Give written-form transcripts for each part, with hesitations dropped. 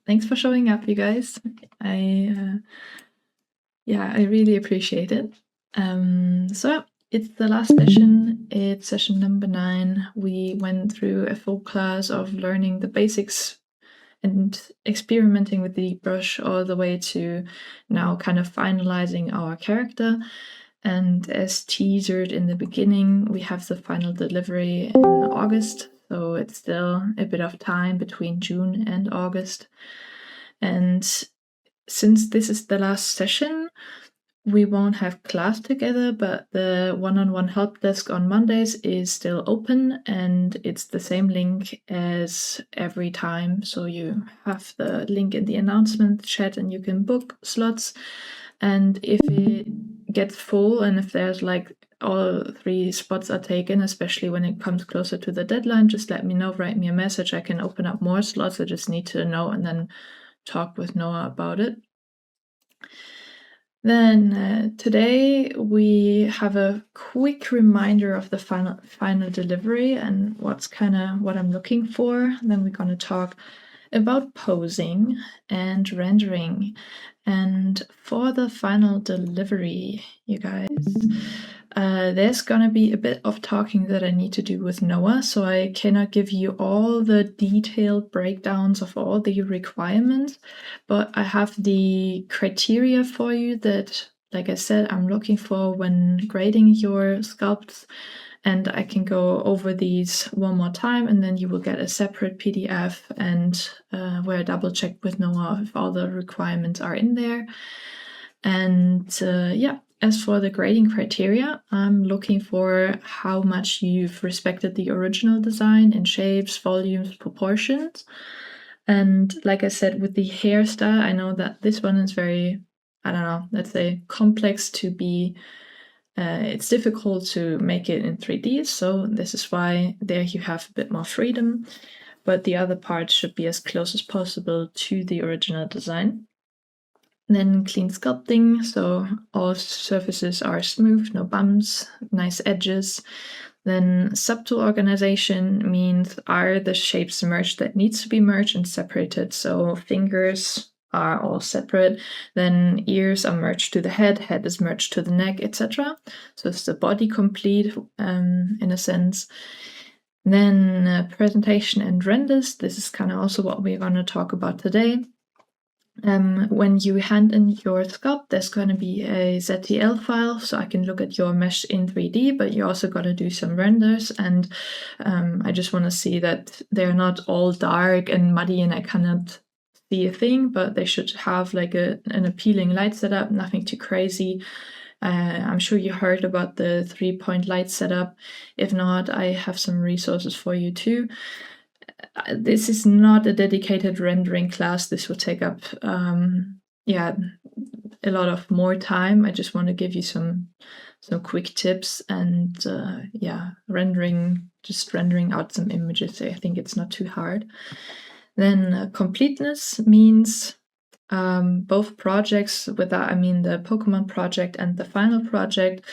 Thanks for showing up, you guys. I really appreciate it. So it's the last session. It's session number 9. We went through a full class of learning the basics and experimenting with the brush all the way to now kind of finalizing our character. And as teasered in the beginning, we have the final delivery in August. So it's still a bit of time between June and August. And since this is the last session, we won't have class together, but the one-on-one help desk on Mondays is still open, and it's the same link as every time. So you have the link in the announcement chat and you can book slots. And if it gets full and if there's like all 3 spots are taken, especially when it comes closer to the deadline, just let me know, write me a message. I can open up more slots. I just need to know and then talk with Noah about it. Then today we have a quick reminder of the final delivery and what I'm looking for. Then we're going to talk about posing and rendering. And for the final delivery, you guys, there's gonna be a bit of talking that I need to do with Noah, so I cannot give you all the detailed breakdowns of all the requirements, but I have the criteria for you that, like I said, I'm looking for when grading your sculpts, and I can go over these one more time, and then you will get a separate PDF and where I double check with Noah if all the requirements are in there. And as for the grading criteria, I'm looking for how much you've respected the original design in shapes, volumes, proportions. And like I said, with the hairstyle, I know that this one is very, let's say complex to be. It's difficult to make it in 3D, so this is why there you have a bit more freedom, but the other parts should be as close as possible to the original design. Then clean sculpting, so all surfaces are smooth, no bumps, nice edges. Then subtool organization means are the shapes merged that needs to be merged and separated, so fingers are all separate, then ears are merged to the head is merged to the neck, etc. So it's the body complete in a sense. Then presentation and renders, this is kind of also what we're going to talk about today. When you hand in your sculpt, there's going to be a ZTL file, so I can look at your mesh in 3D, but you also got to do some renders, and I just want to see that they're not all dark and muddy and I cannot see a thing, but they should have like an appealing light setup, nothing too crazy. I'm sure you heard about the 3-point light setup. If not, I have some resources for you too. This is not a dedicated rendering class. This will take up a lot of more time. I just want to give you some quick tips and rendering out some images. I think it's not too hard. Then completeness means both projects, with that I mean the Pokemon project and the final project,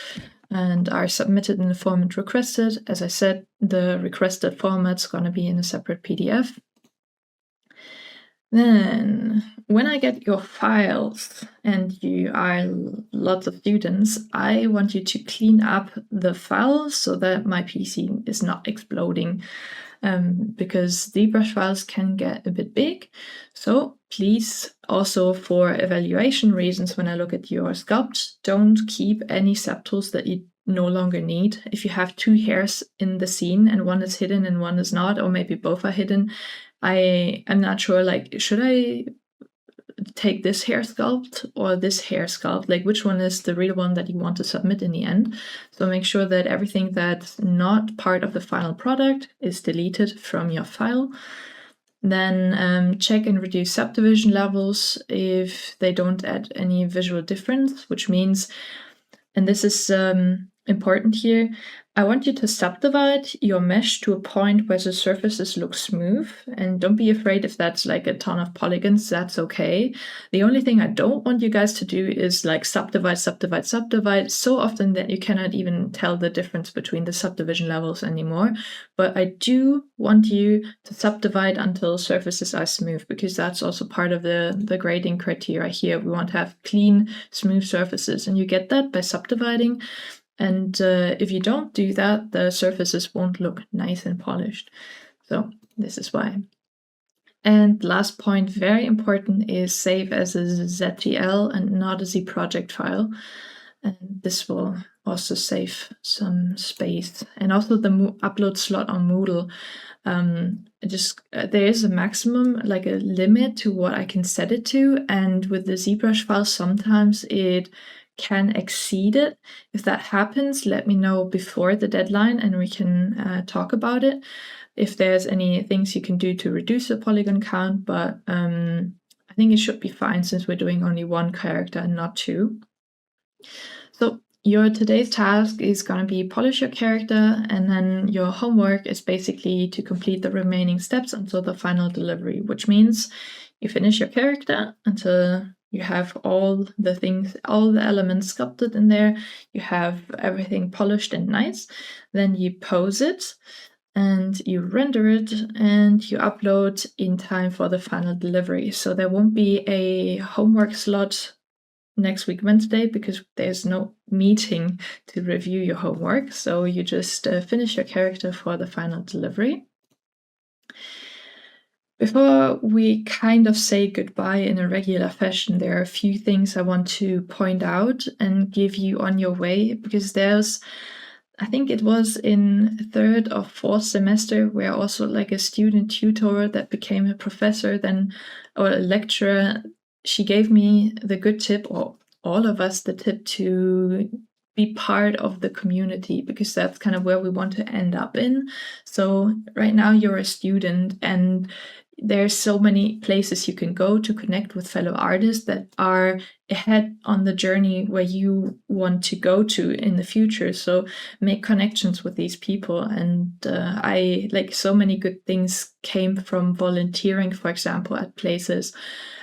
and are submitted in the format requested. As I said, the requested format's going to be in a separate PDF. Then, when I get your files and you are lots of students, I want you to clean up the files so that my PC is not exploding, because ZBrush files can get a bit big. So please, also for evaluation reasons, when I look at your sculpt, don't keep any subtools that you no longer need. If you have 2 hairs in the scene and one is hidden and one is not, or maybe both are hidden, I am not sure, like, should I take this hair sculpt or this hair sculpt? Like, which one is the real one that you want to submit in the end? So make sure that everything that's not part of the final product is deleted from your file. Then check and reduce subdivision levels if they don't add any visual difference, which means, and this is important here, I want you to subdivide your mesh to a point where the surfaces look smooth, and don't be afraid if that's like a ton of polygons, that's okay. The only thing I don't want you guys to do is like subdivide so often that you cannot even tell the difference between the subdivision levels anymore. But I do want you to subdivide until surfaces are smooth, because that's also part of the grading criteria here. We want to have clean, smooth surfaces, and you get that by subdividing. And if you don't do that, the surfaces won't look nice and polished. So this is why. And last point, very important, is save as a ZTL and not as a project file. And this will also save some space. And also the upload slot on Moodle. There is a maximum, like a limit to what I can set it to. And with the ZBrush file, sometimes it can exceed it. If that happens, let me know before the deadline and we can talk about it. If there's any things you can do to reduce the polygon count, but I think it should be fine since we're doing only one character and not two. So your today's task is going to be polish your character, and then your homework is basically to complete the remaining steps until the final delivery, which means you finish your character until you have all the elements sculpted in there, you have everything polished and nice, then you pose it and you render it and you upload in time for the final delivery. So there won't be a homework slot next week Wednesday because there's no meeting to review your homework. So you just finish your character for the final delivery. Before we kind of say goodbye in a regular fashion, there are a few things I want to point out and give you on your way, because I think it was in third or fourth semester where also like a student tutor that became a professor or a lecturer, she gave me the good tip, or all of us the tip, to be part of the community, because that's kind of where we want to end up in. So right now you're a student and there's so many places you can go to connect with fellow artists that are ahead on the journey where you want to go to in the future. So make connections with these people. And so many good things came from volunteering, for example, at places.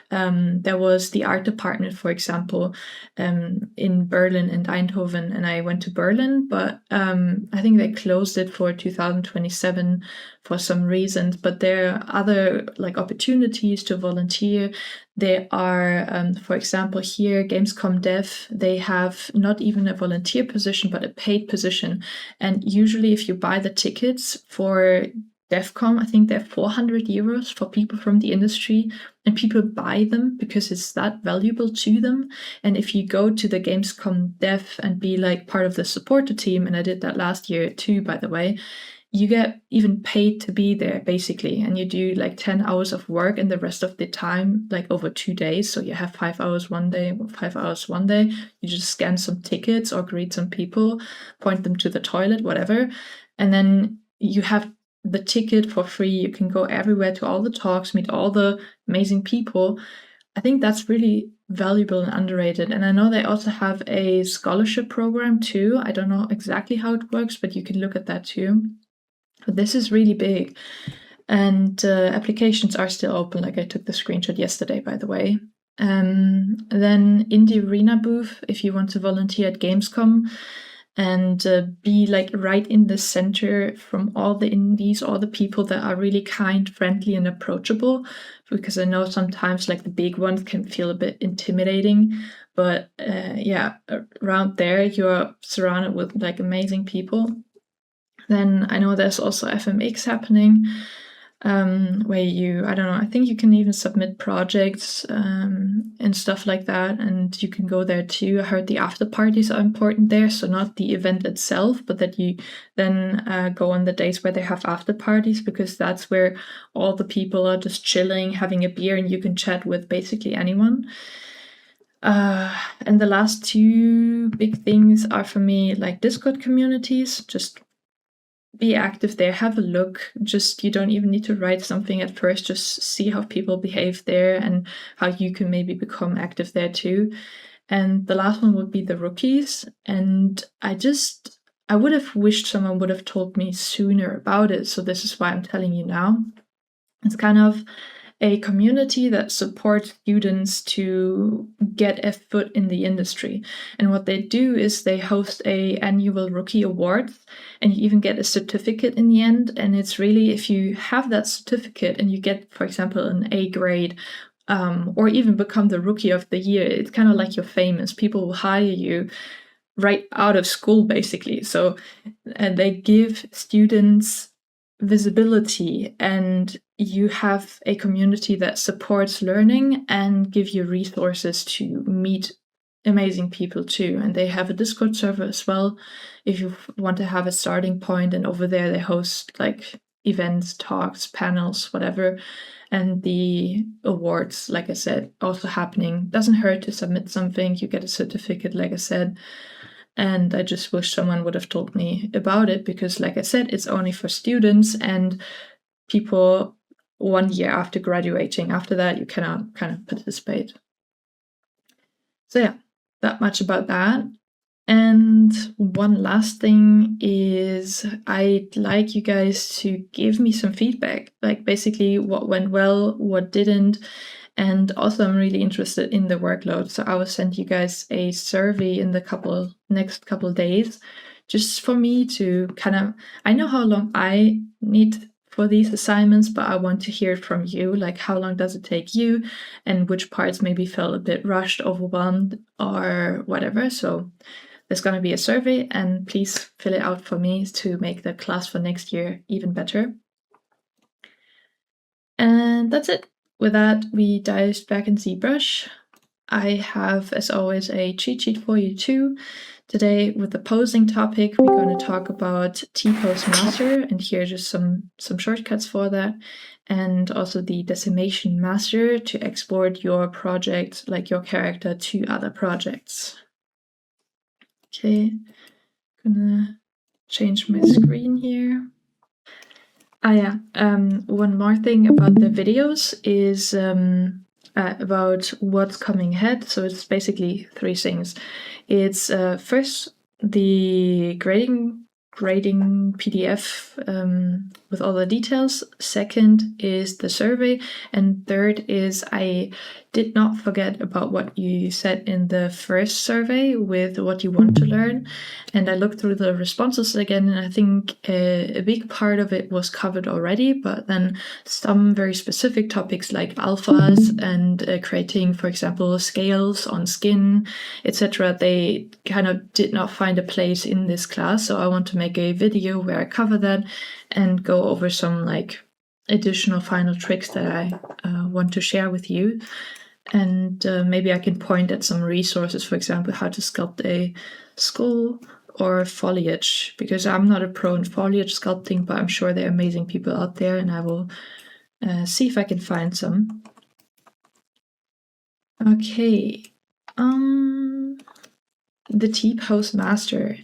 There was the art department, for example, in Berlin and Eindhoven, and I went to Berlin, but I think they closed it for 2027 for some reasons. But there are other like opportunities to volunteer. There are, for example, here Gamescom Dev, they have not even a volunteer position, but a paid position. And usually if you buy the tickets for DevCon, I think they're 400 euros for people from the industry, and people buy them because it's that valuable to them. And if you go to the Gamescom Dev and be like part of the supporter team, and I did that last year too, by the way, you get even paid to be there basically, and you do like 10 hours of work and the rest of the time like over 2 days. So you have 5 hours one day, 5 hours one day, you just scan some tickets or greet some people, point them to the toilet, whatever, and then you have the ticket for free. You can go everywhere to all the talks, meet all the amazing people. I think that's really valuable and underrated. And I know they also have a scholarship program too. I don't know exactly how it works, but you can look at that too. But this is really big. And applications are still open. Like I took the screenshot yesterday, by the way. Then Indie Arena booth, if you want to volunteer at Gamescom and be like right in the center from all the indies, all the people that are really kind, friendly, and approachable. Because I know sometimes like the big ones can feel a bit intimidating, but around there you're surrounded with like amazing people. Then I know there's also FMX happening, where I think you can even submit projects and stuff like that, and you can go there too. I heard the after parties are important there, so not the event itself, but that you then go on the days where they have after parties, because that's where all the people are just chilling, having a beer, and you can chat with basically anyone. And the last two big things are for me like Discord communities. Just be active there, have a look. Just, you don't even need to write something at first, just see how people behave there and how you can maybe become active there too. And the last one would be the rookies. And I just I would have wished someone would have told me sooner about it, so this is why I'm telling you now. It's kind of a community that supports students to get a foot in the industry. And what they do is they host a annual rookie awards, and you even get a certificate in the end. And it's really, if you have that certificate and you get, for example, an A grade, or even become the rookie of the year, it's kind of like you're famous. People will hire you right out of school, basically. So they give students visibility, and you have a community that supports learning and give you resources to meet amazing people too. And they have a Discord server as well if you want to have a starting point, and over there they host like events, talks, panels, whatever. And the awards, like I said, also happening. Doesn't hurt to submit something. You get a certificate, like I said. And I just wish someone would have told me about it, because, like I said, it's only for students and people 1 year after graduating. After that, you cannot kind of participate. So yeah, that much about that. And one last thing is I'd like you guys to give me some feedback, like basically what went well, what didn't. And also, I'm really interested in the workload. So I will send you guys a survey in the next couple days, just for me to kind of, I know how long I need for these assignments, but I want to hear from you, like how long does it take you, and which parts maybe felt a bit rushed, overwhelmed, or whatever. So there's going to be a survey, and please fill it out for me to make the class for next year even better. And that's it. With that, we dive back in ZBrush. I have, as always, a cheat sheet for you too. Today, with the posing topic, we're going to talk about T-Pose Master, and here are just some shortcuts for that, and also the Decimation Master to export your project, like your character, to other projects. Okay, gonna change my screen here. One more thing about the videos is about what's coming ahead. So it's basically 3 things. It's first the grading PDF with all the details. Second is the survey, and third is I did not forget about what you said in the first survey with what you want to learn. And I looked through the responses again, and I think a big part of it was covered already, but then some very specific topics like alphas and creating, for example, scales on skin, etc., they kind of did not find a place in this class. So I want to make a video where I cover that and go over some like additional final tricks that I want to share with you. And maybe I can point at some resources, for example, how to sculpt a skull or foliage, because I'm not a pro in foliage sculpting, but I'm sure there are amazing people out there, and I will see if I can find some. Okay, the T-Pose Master.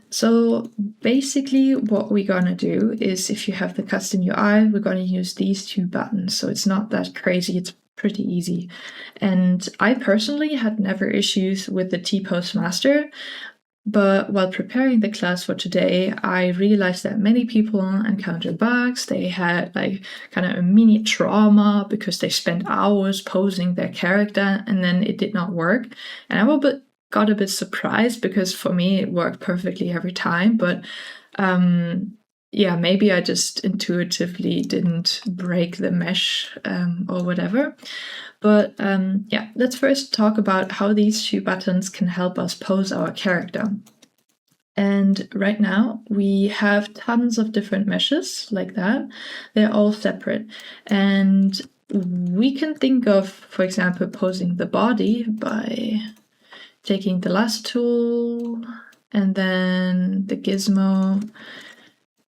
So basically what we're gonna do is, if you have the custom UI, we're gonna use these 2 buttons. So it's not that crazy, it's pretty easy. And I personally had never issues with the T-Pose Master, but while preparing the class for today, I realized that many people encounter bugs. They had like kind of a mini trauma because they spent hours posing their character and then it did not work. And I got a bit surprised, because for me it worked perfectly every time, but yeah, maybe I just intuitively didn't break the mesh or whatever. But yeah, let's first talk about how these 2 buttons can help us pose our character. And right now we have tons of different meshes like that. They're all separate. And we can think of, for example, posing the body by taking the lasso tool and then the gizmo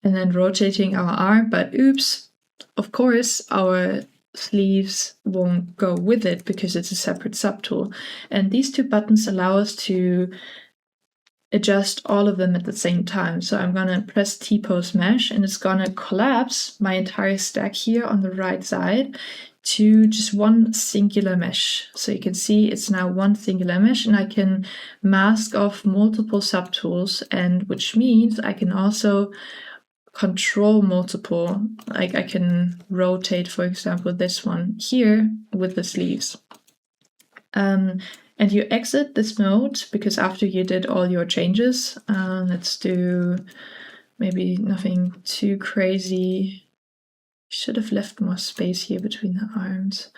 and then rotating our arm, but oops, of course our sleeves won't go with it because it's a separate subtool. And these 2 buttons allow us to adjust all of them at the same time. So I'm gonna press T-Pose Mesh, and it's gonna collapse my entire stack here on the right side to just one singular mesh. So you can see it's now one singular mesh, and I can mask off multiple subtools, and which means I can also control multiple, like I can rotate, for example, this one here with the sleeves. And you exit this mode because after you did all your changes, let's do maybe nothing too crazy. Should have left more space here between the arms.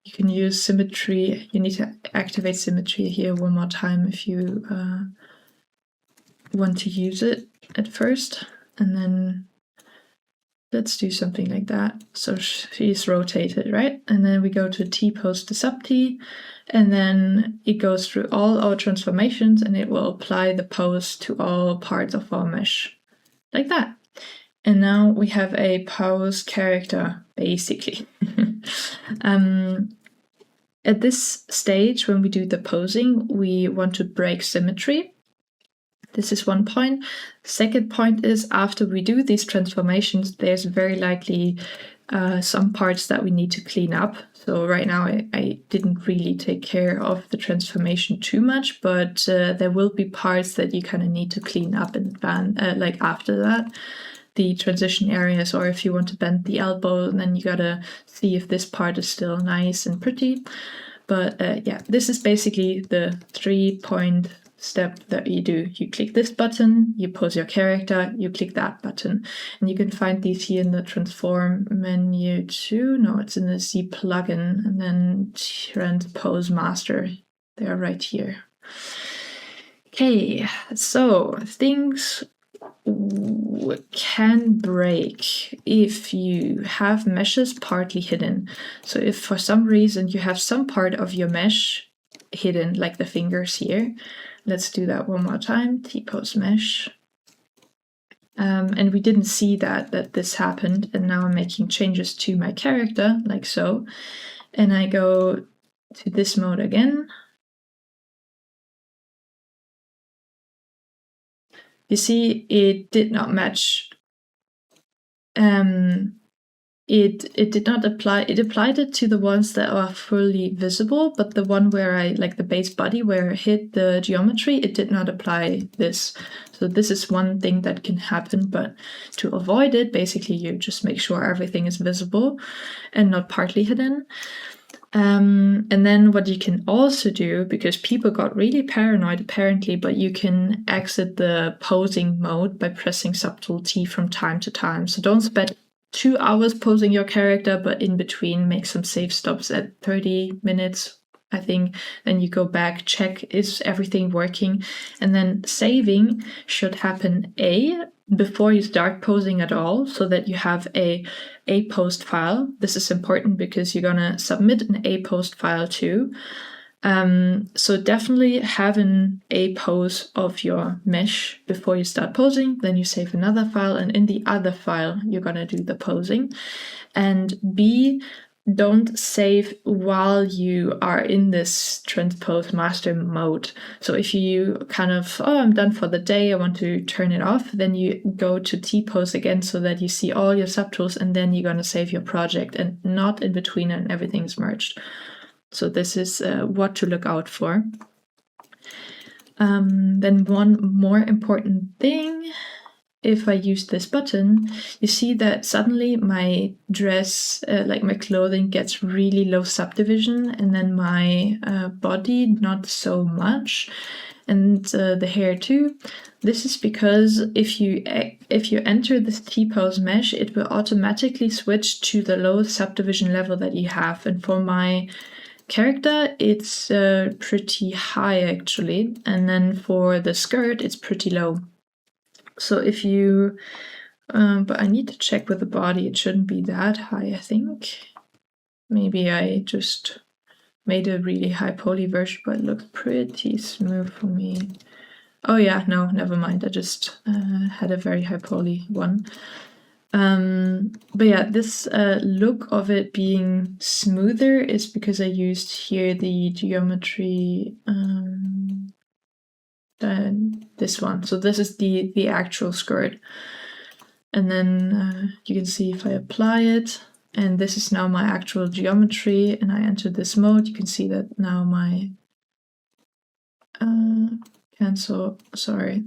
You can use symmetry. You need to activate symmetry here one more time if you want to use it at first. And then let's do something like that. So she's rotated, right? And then we go to T-pose to sub-T, and then it goes through all our transformations and it will apply the pose to all parts of our mesh, like that. And now we have a pose character, basically. At this stage, when we do the posing, we want to break symmetry. This is one point. Second point is, after we do these transformations, there's very likely some parts that we need to clean up. So right now I didn't really take care of the transformation too much, but there will be parts that you kind of need to clean up in advance, like after that. The transition areas, or if you want to bend the elbow, then you gotta see if this part is still nice and pretty. But yeah, this is basically the 3-point step that you do. You click this button, you pose your character, you click that button. And you can find these here in the transform menu too. No, it's in the Z plugin, and then transpose master. They are right here. Okay, so things can break if you have meshes partly hidden. So if for some reason you have some part of your mesh hidden, like the fingers here, let's do that one more time. T-pose mesh. And we didn't see that this happened, and now I'm making changes to my character, like so. And I go to this mode again. You see, it did not match. It did not apply. It applied it to the ones that are fully visible, but the one where I, like the base body where I hit the geometry, it did not apply this. So this is one thing that can happen, but to avoid it, basically you just make sure everything is visible and not partly hidden. And then what you can also do, because people got really paranoid apparently, but you can exit the posing mode by pressing subtool T from time to time. So don't spend 2 hours posing your character, but in between make some save stops at 30 minutes, I think. Then you go back, check, is everything working? And then saving should happen before you start posing at all, so that you have a post file. This is important because you're gonna submit an a post file too. So definitely have an a pose of your mesh before you start posing. Then you save another file, and in the other file you're gonna do the posing. And B, don't save while you are in this transpose master mode. So if you kind of, I'm done for the day, I want to turn it off, then you go to T-pose again so that you see all your subtools, and then you're going to save your project, and not in between and everything's merged. So this is what to look out for. Then one more important thing. If I use this button, you see that suddenly my dress, like my clothing, gets really low subdivision, and then my body not so much, and the hair too. This is because if you enter this T-pose mesh, it will automatically switch to the low subdivision level that you have. And for my character, it's pretty high actually, and then for the skirt, it's pretty low. So if you, but I need to check with the body, it shouldn't be that high, I think. Maybe I just made a really high poly version, but it looks pretty smooth for me. Oh yeah, no, never mind, I just had a very high poly one. But yeah, this look of it being smoother is because I used here the geometry, this one. So this is the actual skirt. And then you can see if I apply it, and this is now my actual geometry, and I enter this mode. You can see that now my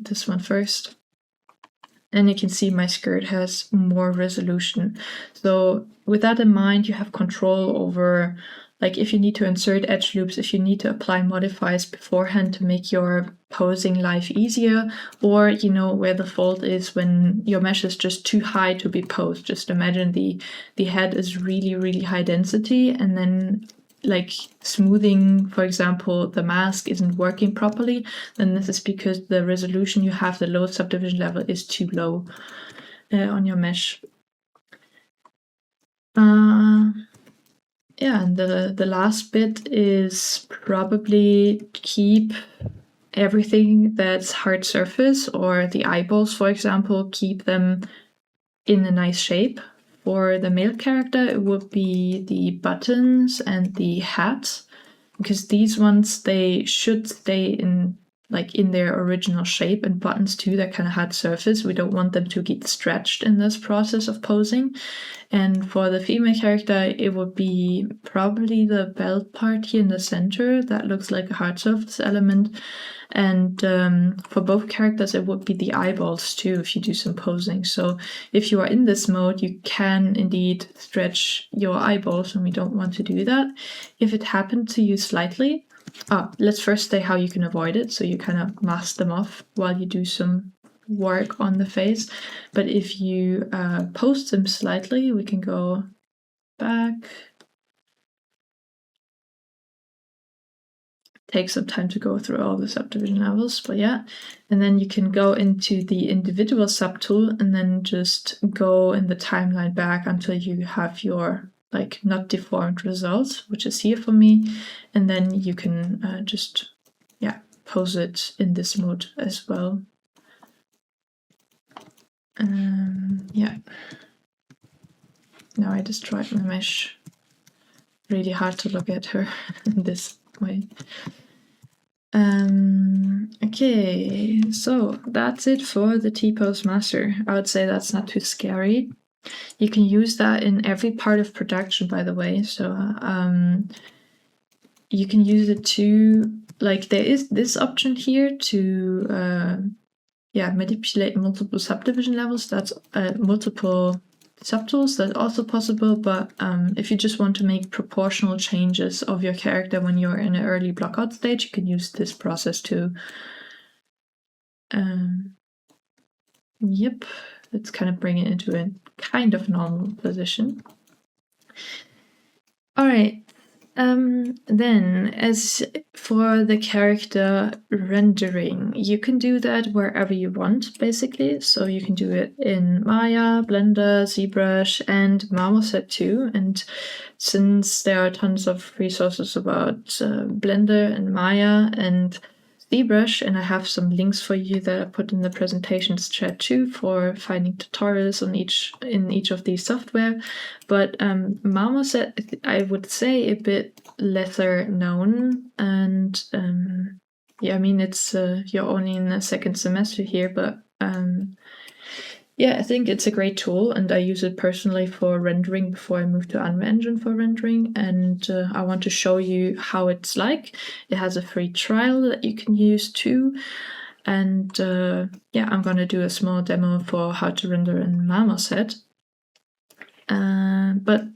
this one first. And you can see my skirt has more resolution. So with that in mind, you have control over, like, if you need to insert edge loops, if you need to apply modifiers beforehand to make your posing life easier, or you know where the fault is when your mesh is just too high to be posed. Just imagine the head is really, really high density, and then like smoothing, for example, the mask isn't working properly, then this is because the resolution you have, the low subdivision level, is too low on your mesh. Yeah, and the last bit is probably keep everything that's hard surface, or the eyeballs, for example, keep them in a nice shape. For the male character, it would be the buttons and the hat, because these ones, they should stay in their original shape, and buttons too, they're kind of hard surface. We don't want them to get stretched in this process of posing. And for the female character, it would be probably the belt part here in the center that looks like a hard surface element. And for both characters, it would be the eyeballs too, if you do some posing. So if you are in this mode, you can indeed stretch your eyeballs, and we don't want to do that. If it happened to you slightly, let's first say how you can avoid it. So you kind of mask them off while you do some work on the face. But if you post them slightly, we can go back. Take some time to go through all the subdivision levels, but yeah. And then you can go into the individual subtool and then just go in the timeline back until you have your not deformed results, which is here for me. And then you can just pose it in this mode as well. Yeah. Now I destroyed my mesh. Really hard to look at her in this way. Okay, so that's it for the T-pose master. I would say that's not too scary. You can use that in every part of production, by the way. So you can use it to, there is this option here to manipulate multiple subdivision levels. That's multiple subtools, that's also possible. But if you just want to make proportional changes of your character when you're in an early blockout stage, you can use this process too. Yep, let's kind of bring it into a kind of normal position. All right. Then as for the character rendering, you can do that wherever you want, basically. So you can do it in Maya, Blender, ZBrush, and Marmoset too. And since there are tons of resources about Blender and Maya and ZBrush, and I have some links for you that I put in the presentations chat too for finding tutorials on in each of these software. But Marmoset, I would say, a bit lesser known, and I mean, it's you're only in the second semester here, but I think it's a great tool, and I use it personally for rendering before I move to Unreal Engine for rendering, and I want to show you how it's like. It has a free trial that you can use too, and I'm going to do a small demo for how to render in Marmoset. But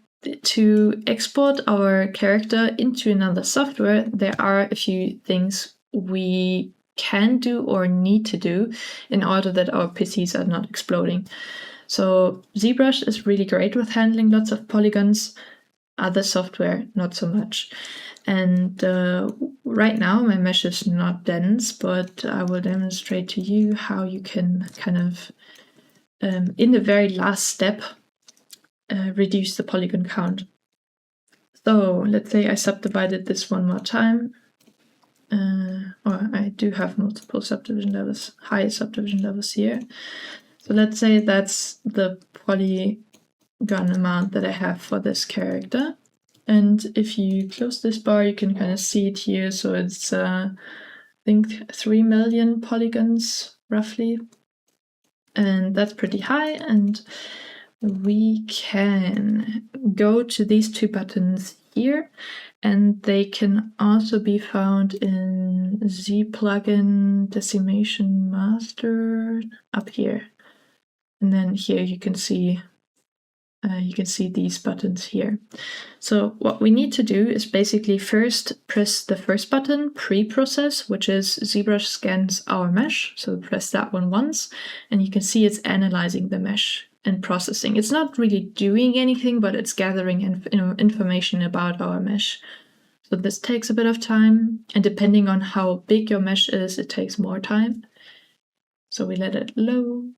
to export our character into another software, there are a few things we can do or need to do in order that our PCs are not exploding. So ZBrush is really great with handling lots of polygons. Other software, not so much. And right now my mesh is not dense, but I will demonstrate to you how you can kind of, in the very last step, reduce the polygon count. So let's say I subdivided this one more time. Or I do have multiple subdivision levels, high subdivision levels here. So let's say that's the polygon amount that I have for this character. And if you close this bar, you can kind of see it here. So it's, I think, 3 million polygons roughly. And that's pretty high. And we can go to these two buttons here, and they can also be found in Z plugin decimation master up here. And then here you can see these buttons here. So what we need to do is basically first press the first button, pre-process, which is ZBrush scans our mesh. So press that one once, and you can see it's analyzing the mesh and processing. It's not really doing anything, but it's gathering information about our mesh. So this takes a bit of time, and depending on how big your mesh is, it takes more time. So we let it load.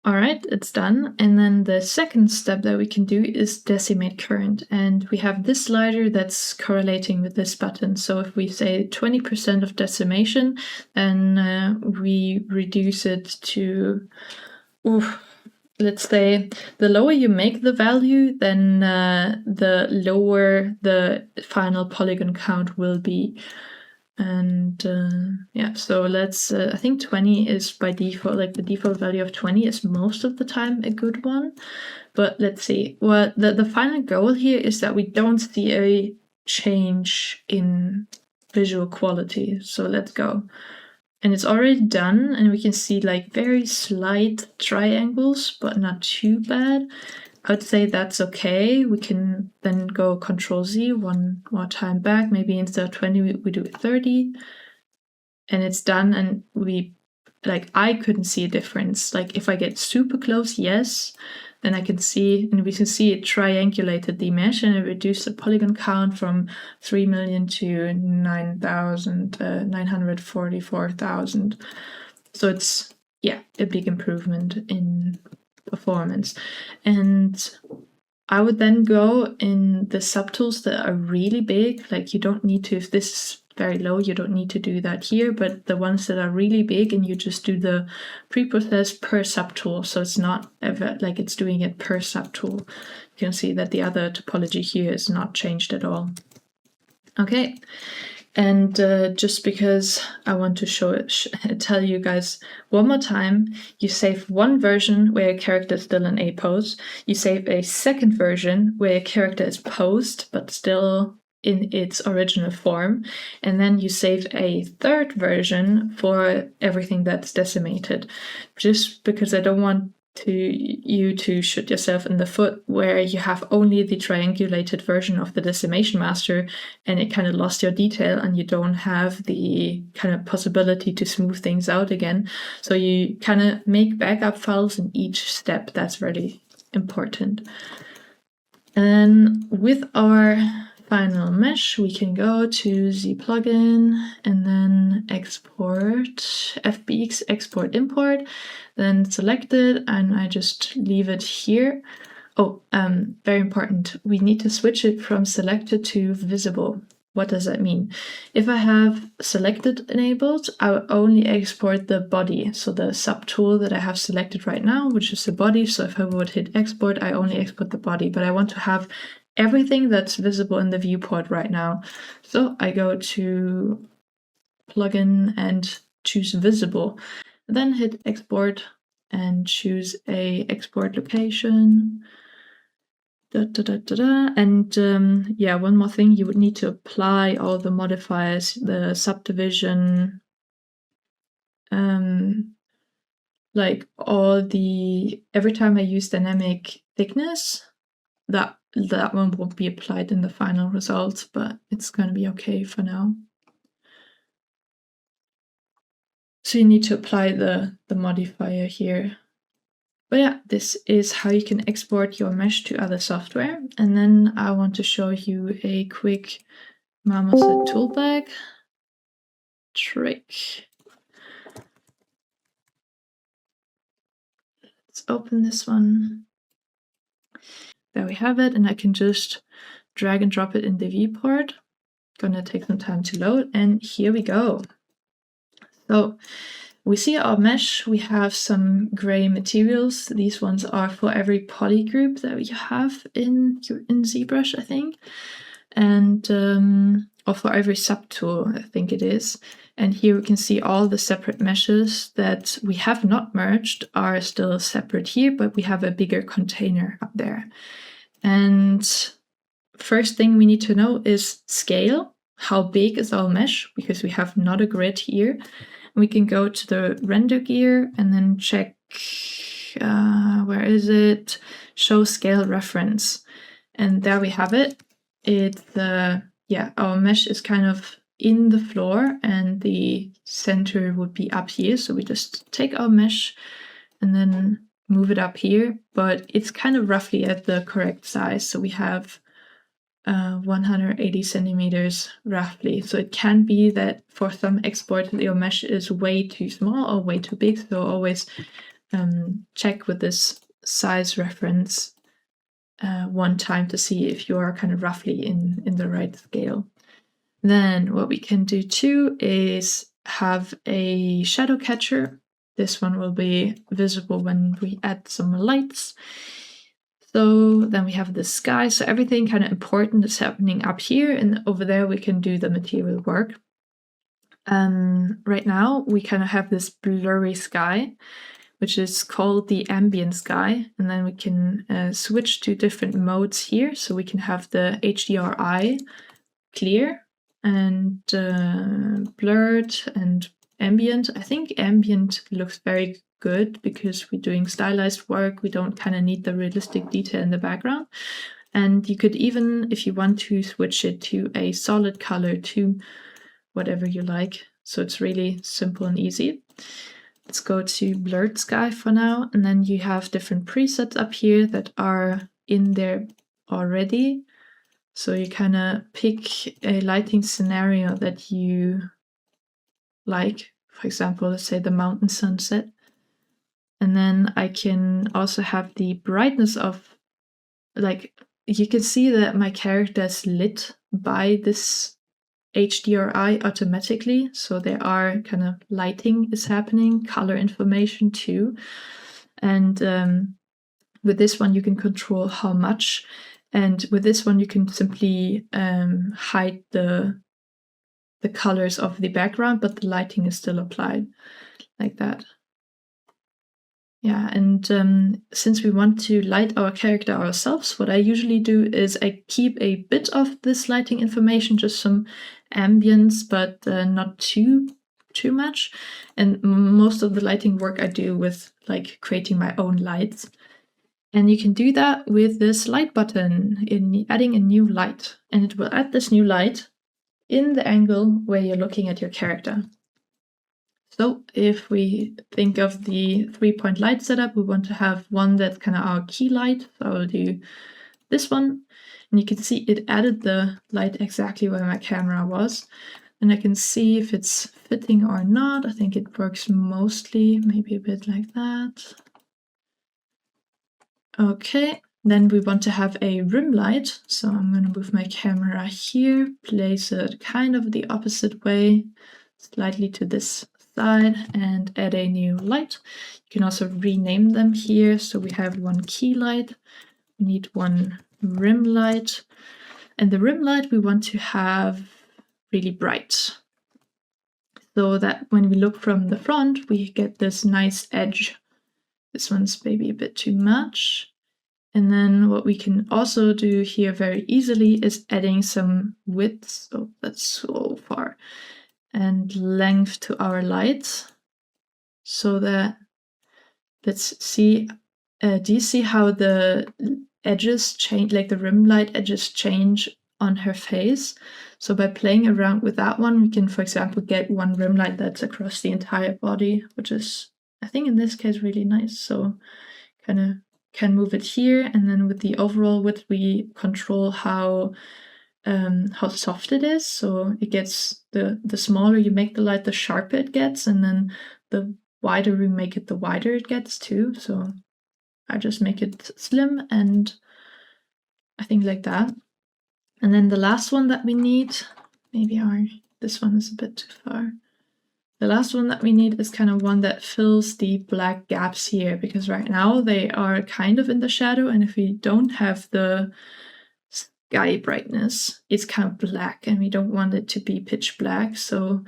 All right, it's done. And then the second step that we can do is decimate current. And we have this slider that's correlating with this button. So if we say 20% of decimation, then we reduce it to, let's say, the lower you make the value, then the lower the final polygon count will be. And yeah, so let's, I think 20 is by default, like the default value of 20 is most of the time a good one. But let's see, well, the final goal here is that we don't see a change in visual quality. So let's go. And it's already done, and we can see like very slight triangles, but not too bad. I would say that's okay. We can then go Control Z one more time back. Maybe instead of 20, we do 30. And it's done, and I couldn't see a difference. Like if I get super close, yes, then I can see, and we can see it triangulated the mesh, and it reduced the polygon count from 3 million to 944,000. So it's, yeah, a big improvement in performance. And I would then go in the subtools that are really big. Like you don't need to, if this is very low, you don't need to do that here, but the ones that are really big, and you just do the pre-process per subtool. So it's not ever like it's doing it per subtool. You can see that the other topology here is not changed at all. Okay. And just because I want to tell you guys one more time, you save one version where a character is still in A pose. You save a second version where a character is posed, but still in its original form. And then you save a third version for everything that's decimated. Just because I don't want you to shoot yourself in the foot where you have only the triangulated version of the decimation master, and it kind of lost your detail, and you don't have the kind of possibility to smooth things out again. So you kind of make backup files in each step. That's really important. And with our final mesh, we can go to Z plugin and then export, FBX export import, then select it, and I just leave it here. Oh, very important. We need to switch it from selected to visible. What does that mean? If I have selected enabled, I will only export the body. So the subtool that I have selected right now, which is the body. So if I would hit export, I only export the body, but I want to have everything that's visible in the viewport right now. So I go to plugin and choose visible, then hit export and choose a export location. And yeah, one more thing, you would need to apply all the modifiers, the subdivision, like every time I use dynamic thickness, that one won't be applied in the final result, but it's going to be okay for now. So you need to apply the modifier here. But yeah, this is how you can export your mesh to other software. And then I want to show you a quick Marmoset toolbag trick. Let's open this one. There we have it, and I can just drag and drop it in the viewport. Gonna take some time to load, and here we go. So we see our mesh, we have some gray materials. These ones are for every poly group that we have in ZBrush, I think. And or for every subtool, I think it is. And here we can see all the separate meshes that we have not merged are still separate here, but we have a bigger container up there. And first thing we need to know is scale. How big is our mesh? Because we have not a grid here. We can go to the render gear and then check, where is it? Show scale reference. And there we have it. It's our mesh is kind of in the floor and the center would be up here. So we just take our mesh and then move it up here, but it's kind of roughly at the correct size. So we have 180 centimeters roughly. So it can be that for some export your mesh is way too small or way too big. So always check with this size reference one time to see if you are kind of roughly in the right scale. Then what we can do too is have a shadow catcher. This one will be visible when we add some lights. So then we have the sky. So everything kind of important is happening up here, and over there we can do the material work. Right now we kind of have this blurry sky, which is called the ambient sky. And then we can switch to different modes here. So we can have the HDRI clear and blurred and ambient. I think ambient looks very good because we're doing stylized work. We don't kind of need the realistic detail in the background. And you could even, if you want to, switch it to a solid color to whatever you like. So it's really simple and easy. Let's go to blurred sky for now. And then you have different presets up here that are in there already. So you kind of pick a lighting scenario that you like. For example, let's say the mountain sunset. And then I can also have the brightness of, like, you can see that my character is lit by this HDRI automatically. So there are kind of lighting is happening, color information too. And with this one, you can control how much. And with this one, you can simply hide the colors of the background, but the lighting is still applied like that. Yeah, and since we want to light our character ourselves, what I usually do is I keep a bit of this lighting information, just some ambience, but not too much. And most of the lighting work I do with like creating my own lights. And you can do that with this light button in adding a new light. And it will add this new light in the angle where you're looking at your character. So if we think of the 3-point light setup, we want to have one that's kind of our key light. So I will do this one. And you can see it added the light exactly where my camera was. And I can see if it's fitting or not. I think it works mostly, maybe a bit like that. Okay, then we want to have a rim light. So I'm going to move my camera here, place it kind of the opposite way, slightly to this side, and add a new light. You can also rename them here. So we have one key light, we need one rim light, and the rim light we want to have really bright, so that when we look from the front, we get this nice edge. This one's maybe a bit too much. And then what we can also do here very easily is adding some width. Oh, that's so far. And length to our lights, so that, let's see, do you see how the edges change, like the rim light edges change on her face? So by playing around with that one, we can, for example, get one rim light that's across the entire body, which is, I think in this case, really nice. So kind of can move it here, and then with the overall width, we control how soft it is. So it gets, the smaller you make the light, the sharper it gets, and then the wider we make it, the wider it gets too. So I just make it slim, and I think like that. And then the last one that we need, this one is a bit too far. The last one that we need is kind of one that fills the black gaps here, because right now they are kind of in the shadow, and if we don't have the sky brightness. It's kind of black and we don't want it to be pitch black. So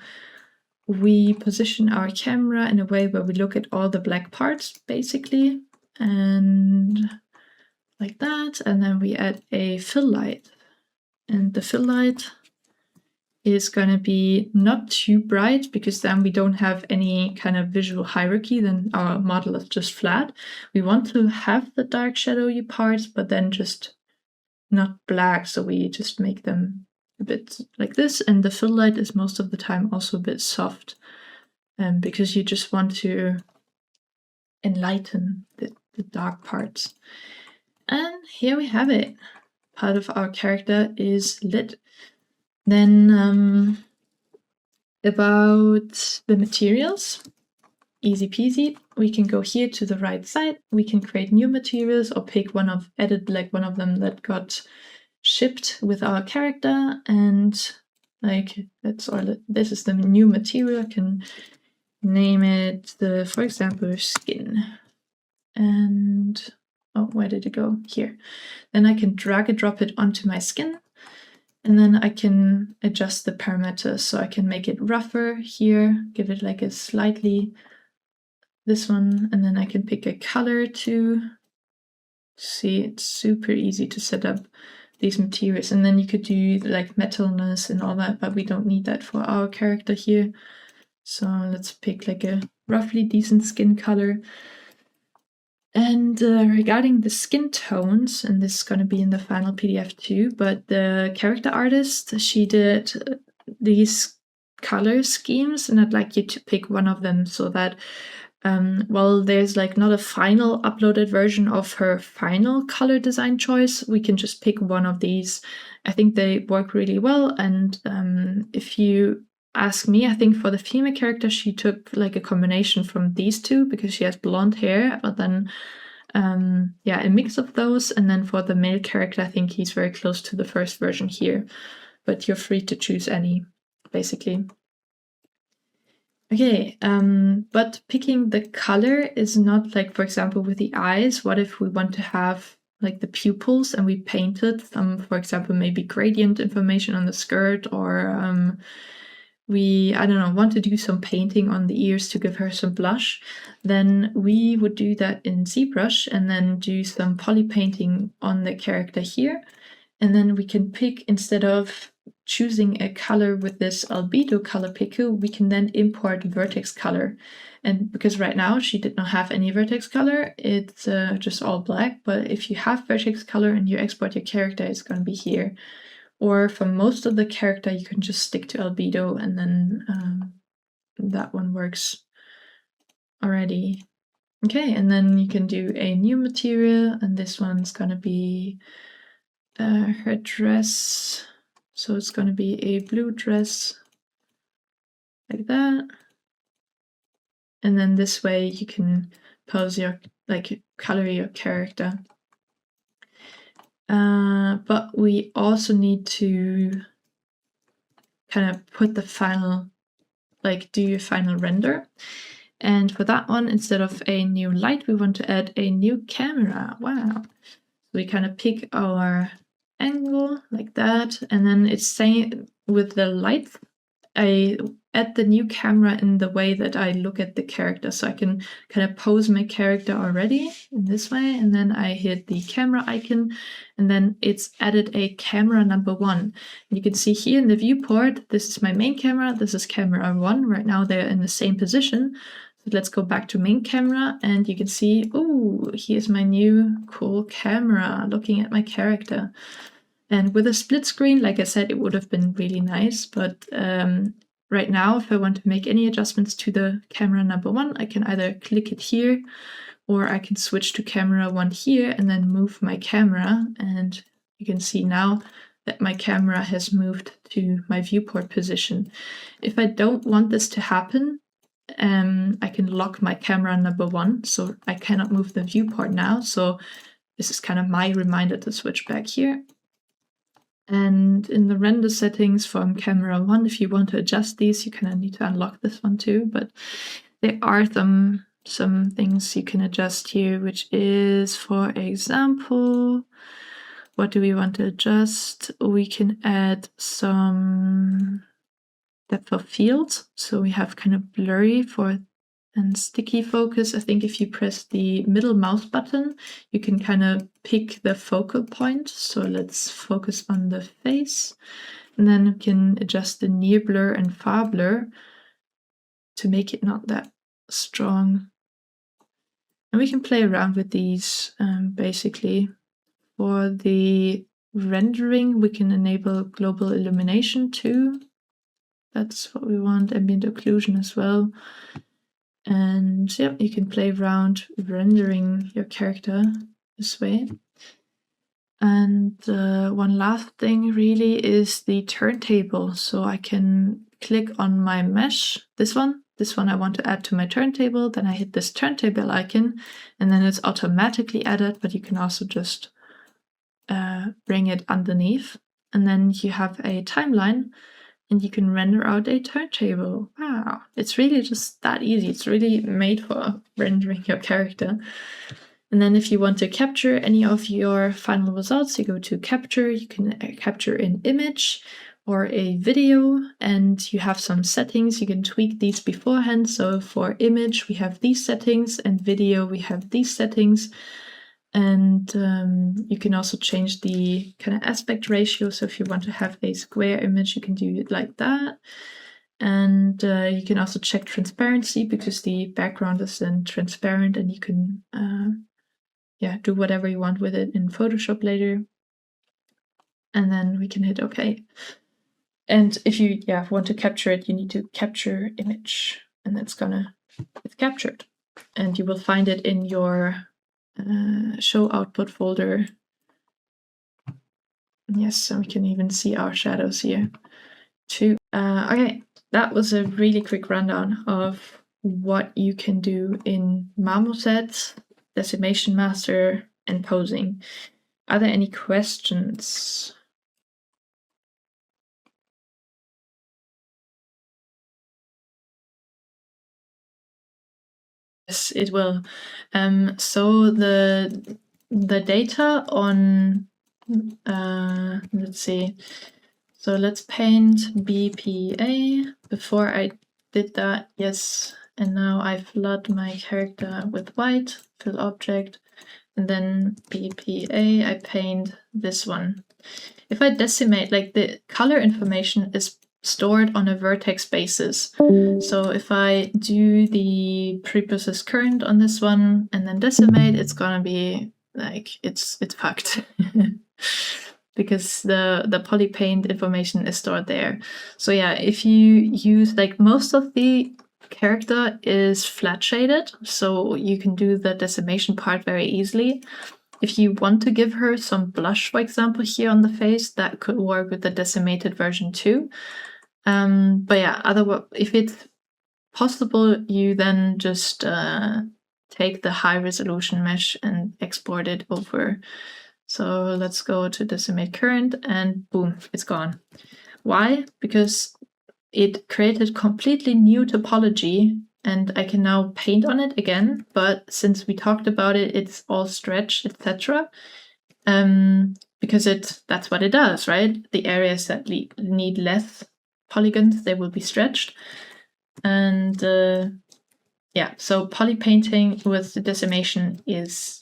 we position our camera in a way where we look at all the black parts basically, and like that. And then we add a fill light, and the fill light is going to be not too bright because then we don't have any kind of visual hierarchy, then our model is just flat. We want to have the dark shadowy parts, but then just not black, so we just make them a bit like this. And the fill light is most of the time also a bit soft, because you just want to enlighten the dark parts. And here we have it. Part of our character is lit. Then about the materials, easy peasy. We can go here to the right side. We can create new materials or pick edit like one of them that got shipped with our character, and like this is the new material. I can name it for example, skin. And oh, where did it go? Here. Then I can drag and drop it onto my skin. And then I can adjust the parameters, so I can make it rougher here, give it like a slightly, this one, and then I can pick a color to see. It's super easy to set up these materials. And then you could do like metalness and all that, but we don't need that for our character here. So let's pick like a roughly decent skin color. And regarding the skin tones, and this is going to be in the final PDF too, but the character artist, she did these color schemes, and I'd like you to pick one of them so that, while there's like not a final uploaded version of her final color design choice, we can just pick one of these. I think they work really well, and if you ask me, I think for the female character, she took like a combination from these two because she has blonde hair, but then a mix of those. And then for the male character, I think he's very close to the first version here, but you're free to choose any, basically. Okay, but picking the color is not like, for example, with the eyes. What if we want to have like the pupils and we painted some, for example, maybe gradient information on the skirt, or we, I don't know, want to do some painting on the ears to give her some blush, then we would do that in ZBrush and then do some poly painting on the character here. And then we can pick, instead of choosing a color with this albedo color picker, we can then import vertex color. And because right now she did not have any vertex color, it's just all black. But if you have vertex color and you export your character, it's going to be here. Or for most of the character, you can just stick to albedo, and then that one works already. Okay, and then you can do a new material, and this one's gonna be her dress. So it's gonna be a blue dress, like that. And then this way you can pose your, like, color your character. But we also need to kind of put the final, like do your final render. And for that one, instead of a new light, we want to add a new camera. Wow. So we kind of pick our angle like that. And then it's saying with the light, I add the new camera in the way that I look at the character. So I can kind of pose my character already in this way. And then I hit the camera icon, and then it's added a camera number 1. And you can see here in the viewport, this is my main camera. This is camera 1. Right now they're in the same position. So let's go back to main camera, and you can see, oh, here's my new cool camera looking at my character. And with a split screen, like I said, it would have been really nice. But right now, if I want to make any adjustments to the camera number 1, I can either click it here, or I can switch to camera 1 here and then move my camera. And you can see now that my camera has moved to my viewport position. If I don't want this to happen, I can lock my camera number 1, so I cannot move the viewport now. So this is kind of my reminder to switch back here. And in the render settings from camera 1, if you want to adjust these, you kind of need to unlock this one too. But there are some things you can adjust here, which is, for example, what do we want to adjust? We can add some depth of field, so we have kind of blurry and sticky focus. I think if you press the middle mouse button, you can kind of pick the focal point. So let's focus on the face, and then you can adjust the near blur and far blur to make it not that strong. And we can play around with these basically. For the rendering, we can enable global illumination too. That's what we want, ambient occlusion as well. And yeah, you can play around rendering your character this way. And one last thing really is the turntable. So I can click on my mesh, this one I want to add to my turntable, then I hit this turntable icon, and then it's automatically added, but you can also just bring it underneath. And then you have a timeline, and you can render out a turntable. Wow, it's really just that easy. It's really made for rendering your character. And then if you want to capture any of your final results, you go to capture. You can capture an image or a video, and you have some settings. You can tweak these beforehand. So for image, we have these settings, and video, we have these settings. And you can also change the kind of aspect ratio. So if you want to have a square image, you can do it like that. And you can also check transparency, because the background is then transparent, and you can do whatever you want with it in Photoshop later. And then we can hit OK. And if you want to capture it, you need to capture image, and it's captured. And you will find it in your show output folder. Yes, and we can even see our shadows here too. Okay, that was a really quick rundown of what you can do in Marmoset, Decimation Master, and posing. Are there any questions? Yes, it will. So the data on let's see. So let's paint BPA. Before I did that, yes, and now I flood my character with white, fill object, and then BPA, I paint this one. If I decimate, like, the color information is stored on a vertex basis. So if I do the preprocess current on this one and then decimate, it's gonna be like, it's fucked. Because the polypaint information is stored there. So yeah, if you use, like, most of the character is flat shaded, so you can do the decimation part very easily. If you want to give her some blush, for example, here on the face, that could work with the decimated version too. But yeah, otherwise, if it's possible, you then just take the high resolution mesh and export it over. So let's go to decimate current, and boom, it's gone. Why? Because it created completely new topology, and I can now paint on it again, but since we talked about it, it's all stretched, etc. Because that's what it does, right? The areas that need less polygons, they will be stretched. And so polypainting with the decimation is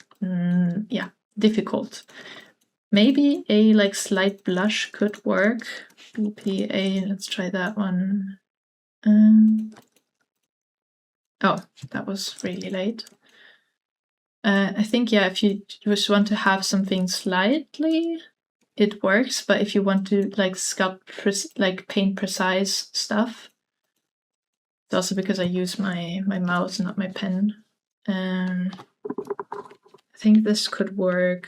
difficult. Maybe a slight blush could work. BPA, let's try that one. Oh, that was really late. I think, if you just want to have something slightly, it works. But if you want to sculpt, paint precise stuff, it's also because I use my mouse, not my pen. I think this could work.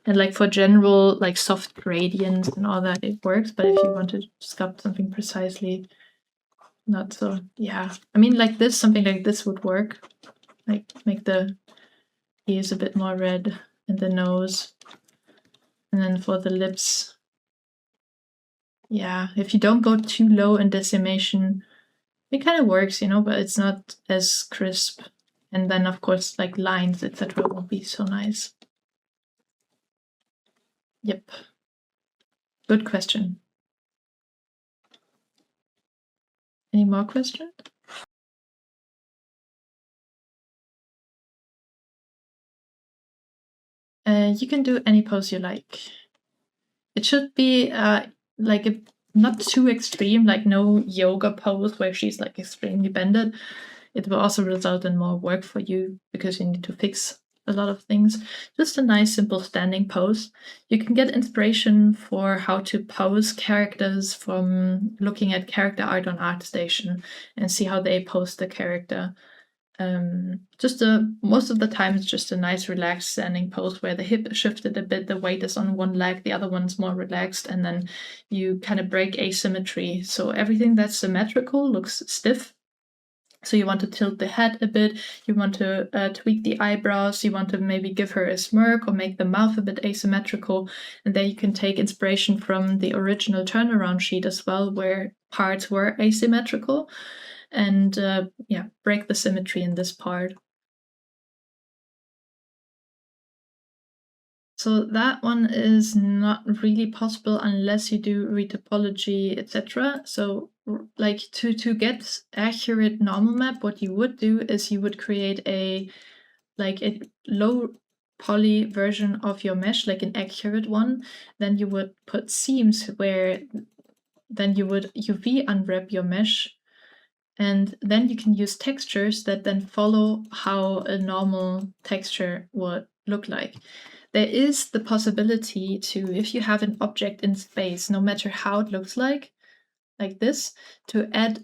And for general soft gradients and all that, it works. But if you want to sculpt something precisely, not so. Yeah, I mean, this, something like this would work. Make the ears a bit more red and the nose. And then for the lips, if you don't go too low in decimation, it kind of works, but it's not as crisp. And then, of course, lines, etc. won't be so nice. Yep. Good question. Any more questions? You can do any pose you like. It should be not too extreme, like no yoga pose where she's like extremely bended. It will also result in more work for you because you need to fix a lot of things. Just a nice, simple standing pose. You can get inspiration for how to pose characters from looking at character art on ArtStation and see how they pose the character. Most of the time it's just a nice relaxed standing pose where the hip is shifted a bit, the weight is on one leg, the other one's more relaxed, and then you kind of break asymmetry. So everything that's symmetrical looks stiff. So you want to tilt the head a bit, you want to tweak the eyebrows, you want to maybe give her a smirk or make the mouth a bit asymmetrical. And then you can take inspiration from the original turnaround sheet as well, where parts were asymmetrical. And break the symmetry in this part. So that one is not really possible unless you do retopology, etc. So like to get accurate normal map, what you would do is you would create a low poly version of your mesh, like an accurate one. Then you would put seams where then you would UV unwrap your mesh. And then you can use textures that then follow how a normal texture would look like. There is the possibility to, if you have an object in space, no matter how it looks like this, to add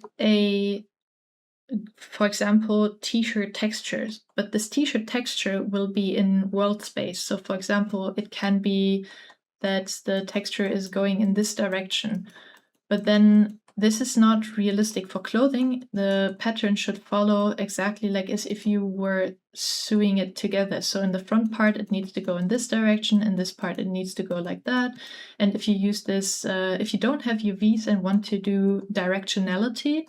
for example, t-shirt textures. But this t-shirt texture will be in world space. So for example, it can be that the texture is going in this direction. But then this is not realistic for clothing. The pattern should follow exactly like as if you were sewing it together. So in the front part, it needs to go in this direction. In this part, it needs to go like that. And if you use this, if you don't have UVs and want to do directionality,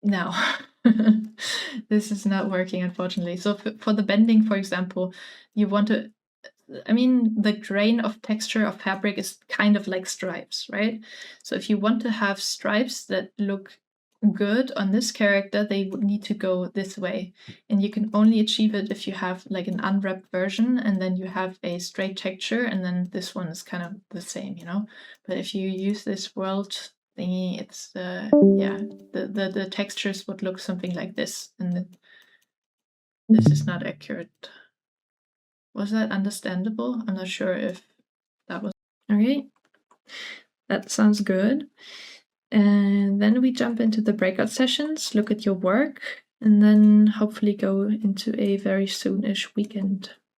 no, this is not working, unfortunately. So for the bending, for example, you want to, the grain of texture of fabric is kind of like stripes, right? So if you want to have stripes that look good on this character, they would need to go this way. And you can only achieve it if you have like an unwrapped version and then you have a straight texture and then this one is kind of the same, But if you use this world thingy, it's the textures would look something like this, and this is not accurate. Was that understandable? I'm not sure if that was. Okay, that sounds good. And then we jump into the breakout sessions, look at your work, and then hopefully go into a very soon-ish weekend.